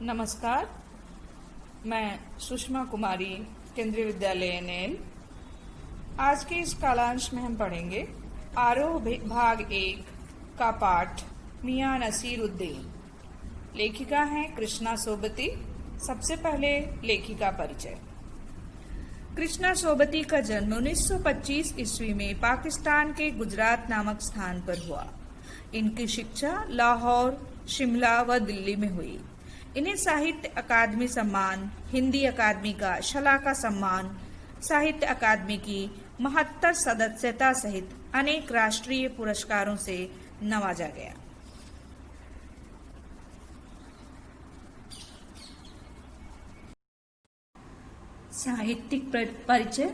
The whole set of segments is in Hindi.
नमस्कार, मैं सुषमा कुमारी, केंद्रीय विद्यालय एनएल। आज के इस कालांश में हम पढ़ेंगे आरोह भाग 1 का पाठ मियां नसीरुद्दीन। लेखिका हैं कृष्णा सोबती। सबसे पहले लेखिका परिचय। कृष्णा सोबती का जन्म 1925 ईस्वी में पाकिस्तान के गुजरात नामक स्थान पर हुआ। इनकी शिक्षा लाहौर, शिमला व दिल्ली में हुई। इन्हें साहित्य अकादमी सम्मान, हिंदी अकादमी का शलाका सम्मान, साहित्य अकादमी की 72 सदस्यता सहित अनेक राष्ट्रीय पुरस्कारों से नवाजा गया। साहित्यिक परिचय।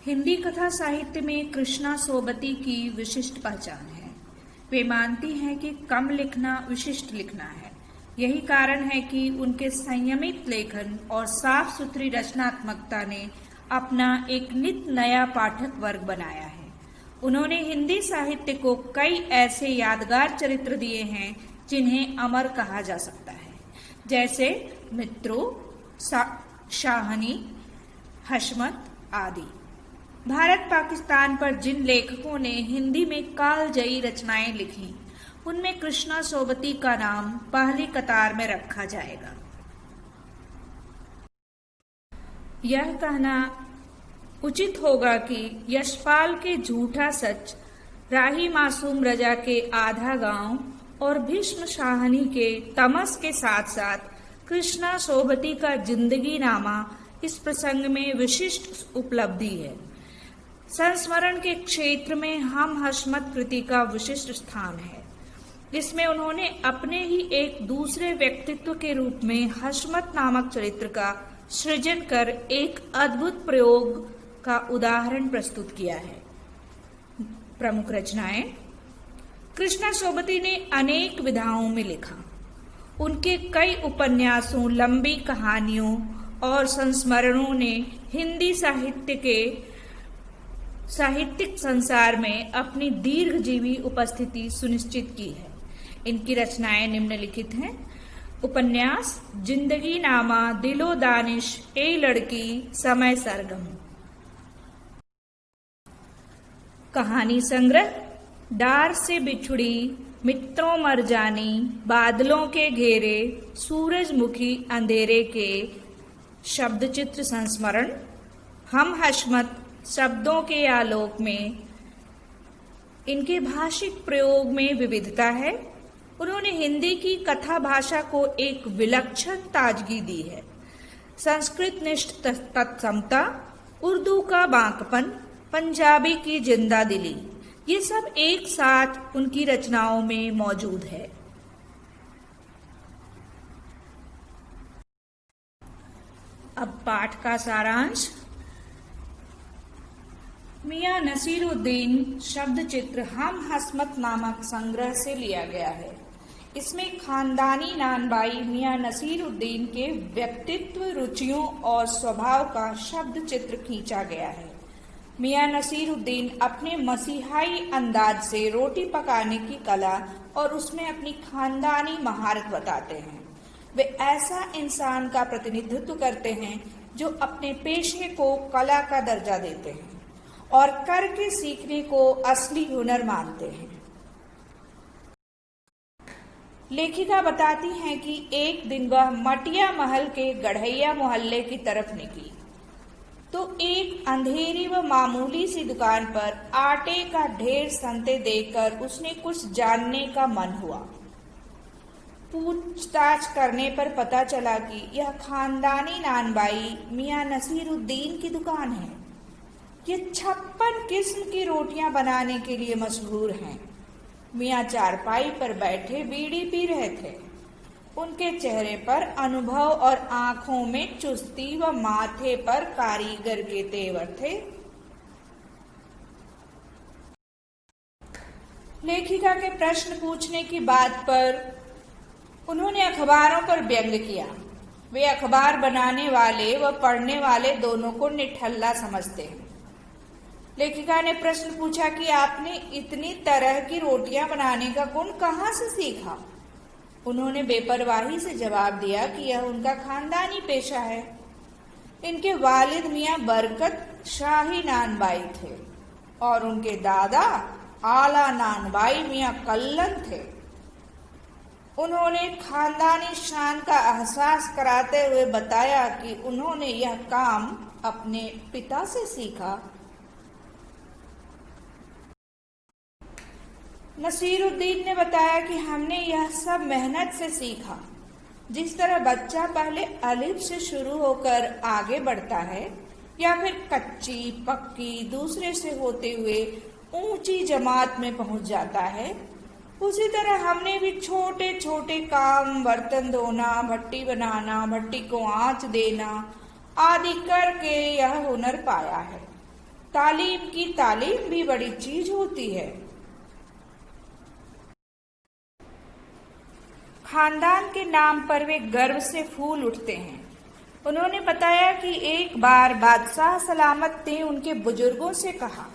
हिंदी कथा साहित्य में कृष्णा सोबती की विशिष्ट पहचान है। वे मानती हैं कि कम लिखना विशिष्ट लिखना है। यही कारण है कि उनके संयमित लेखन और साफ सुथरी रचनात्मकता ने अपना एक नित नया पाठक वर्ग बनाया है। उन्होंने हिंदी साहित्य को कई ऐसे यादगार चरित्र दिए हैं जिन्हें अमर कहा जा सकता है, जैसे मित्रों, शाहनी, हशमत आदि। भारत पाकिस्तान पर जिन लेखकों ने हिंदी में कालजयी रचनाएं लिखी, उनमें कृष्णा सोबती का नाम पहली कतार में रखा जाएगा। यह कहना उचित होगा कि यशपाल के झूठा सच, राही मासूम रजा के आधा गांव और भीष्म शाहनी के तमस के साथ साथ कृष्णा सोबती का जिंदगी नामा इस प्रसंग में विशिष्ट उपलब्धि है। संस्मरण के क्षेत्र में हम हशमत कृति का विशिष्ट स्थान है। इसमें उन्होंने अपने ही एक दूसरे व्यक्तित्व के रूप में हशमत नामक चरित्र का सृजन कर एक अद्भुत प्रयोग का उदाहरण प्रस्तुत किया है। प्रमुख रचनाएं। कृष्णा सोबती ने अनेक विधाओं में लिखा। उनके कई उपन्यासों, लंबी कहानियों और संस्मरणों ने हिंदी साहित्यिक संसार में अपनी दीर्घजीवी उपस्थिति सुनिश्चित की है। इनकी रचनाएं निम्नलिखित हैं। उपन्यास जिंदगी नामा, दिलो दानिश, ए लड़की, समय सरगम। कहानी संग्रह डार से बिछुड़ी, मित्रों मर जानी, बादलों के घेरे, सूरजमुखी अंधेरे के शब्द चित्र संस्मरण। हम हशमत शब्दों के आलोक में। इनके भाषिक प्रयोग में विविधता है। उन्होंने हिंदी की कथा भाषा को एक विलक्षण ताजगी दी है। संस्कृत निष्ठ तत्समता, उर्दू का बांकपन, पंजाबी की जिंदा दिली, ये सब एक साथ उनकी रचनाओं में मौजूद है। अब पाठ का सारांश। मियां नसीरुद्दीन शब्द चित्र हम हशमत नामक संग्रह से लिया गया है। इसमें खानदानी नानबाई मियां नसीरुद्दीन के व्यक्तित्व, रुचियों और स्वभाव का शब्द चित्र खींचा गया है। मियां नसीरुद्दीन अपने मसीहाई अंदाज से रोटी पकाने की कला और उसमें अपनी खानदानी महारत बताते हैं। वे ऐसा इंसान का प्रतिनिधित्व करते हैं जो अपने पेशे को कला का दर्जा देते हैं और करके सीखने को असली हुनर मानते हैं। लेखिका बताती हैं कि एक दिन वह मटिया महल के गढ़ैया मोहल्ले की तरफ निकली तो एक अंधेरी व मामूली सी दुकान पर आटे का ढेर संते देखकर उसने कुछ जानने का मन हुआ। पूछताछ करने पर पता चला कि यह खानदानी नानबाई मियां नसीरुद्दीन की दुकान है। ये 56 किस्म की रोटियां बनाने के लिए मशहूर हैं। मियां चारपाई पर बैठे बीड़ी पी रहे थे। उनके चेहरे पर अनुभव और आंखों में चुस्ती व माथे पर कारीगर के तेवर थे। लेखिका के प्रश्न पूछने की बात पर उन्होंने अखबारों पर व्यंग किया। वे अखबार बनाने वाले व पढ़ने वाले दोनों को निठल्ला समझते हैं। लेखिका ने प्रश्न पूछा कि आपने इतनी तरह की रोटियां बनाने का गुण कहाँ से सीखा? उन्होंने बेपरवाही से जवाब दिया कि यह उनका खानदानी पेशा है। इनके वालिद मियाँ बरकत शाही नानबाई थे और उनके दादा आला नानबाई मियाँ कल्लन थे। उन्होंने खानदानी शान का एहसास कराते हुए बताया कि उन्होंने यह काम अपने पिता से सीखा। नसीरुद्दीन ने बताया कि हमने यह सब मेहनत से सीखा। जिस तरह बच्चा पहले अलिफ से शुरू होकर आगे बढ़ता है या फिर कच्ची पक्की दूसरे से होते हुए ऊंची जमात में पहुंच जाता है, उसी तरह हमने भी छोटे छोटे काम, बर्तन धोना, भट्टी बनाना, भट्टी को आंच देना आदि करके यह हुनर पाया है। तालीम की तालीम भी बड़ी चीज होती है। खानदान के नाम पर वे गर्व से फूल उठते हैं। उन्होंने बताया कि एक बार बादशाह सलामत ने उनके बुजुर्गों से कहा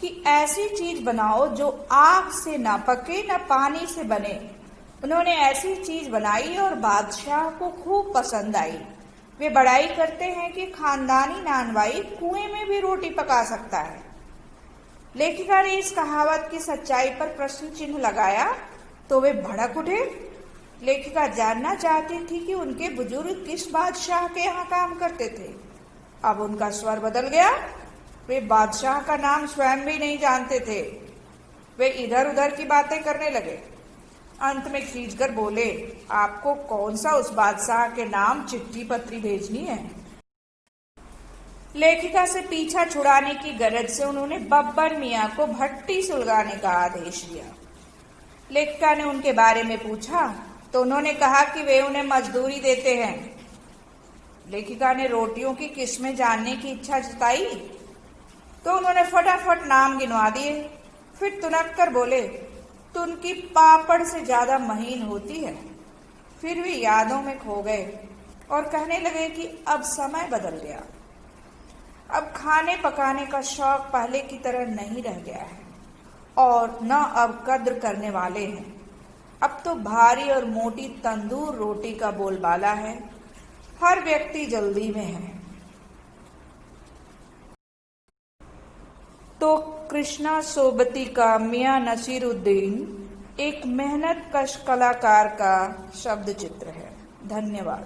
कि ऐसी चीज बनाओ जो आग से न पके न पानी से बने। उन्होंने ऐसी चीज बनाई और बादशाह को खूब पसंद आई। वे बड़ाई करते हैं कि खानदानी नानवाई कुएं में भी रोटी पका सकता है। लेखिका ने इस कहावत की सच्चाई पर प्रश्न चिन्ह लगाया तो वे भड़क उठे। लेखिका जानना चाहती थी कि उनके बुजुर्ग किस बादशाह के यहाँ काम करते थे। अब उनका स्वर बदल गया। वे बादशाह का नाम स्वयं भी नहीं जानते थे। वे इधर उधर की बातें करने लगे। अंत में खींचकर बोले, आपको कौन सा उस बादशाह के नाम चिट्ठी पत्री भेजनी है? लेखिका से पीछा छुड़ाने की गरज से उन्होंने बब्बर मियाँ को भट्टी सुलगाने का आदेश दिया। लेखिका ने उनके बारे में पूछा तो उन्होंने कहा कि वे उन्हें मजदूरी देते हैं। लेखिका ने रोटियों की किस्में जानने की इच्छा जताई तो उन्होंने फटाफट नाम गिनवा दिए। फिर तुनक कर बोले, तुनकी पापड़ से ज्यादा महीन होती है। फिर वे यादों में खो गए और कहने लगे कि अब समय बदल गया। अब खाने पकाने का शौक पहले की तरह नहीं रह गया है और न अब कद्र करने वाले हैं। अब तो भारी और मोटी तंदूर रोटी का बोलबाला है। हर व्यक्ति जल्दी में है। तो कृष्णा सोबती का मियाँ नसीरुद्दीन एक मेहनत कश कलाकार का शब्द चित्र है। धन्यवाद।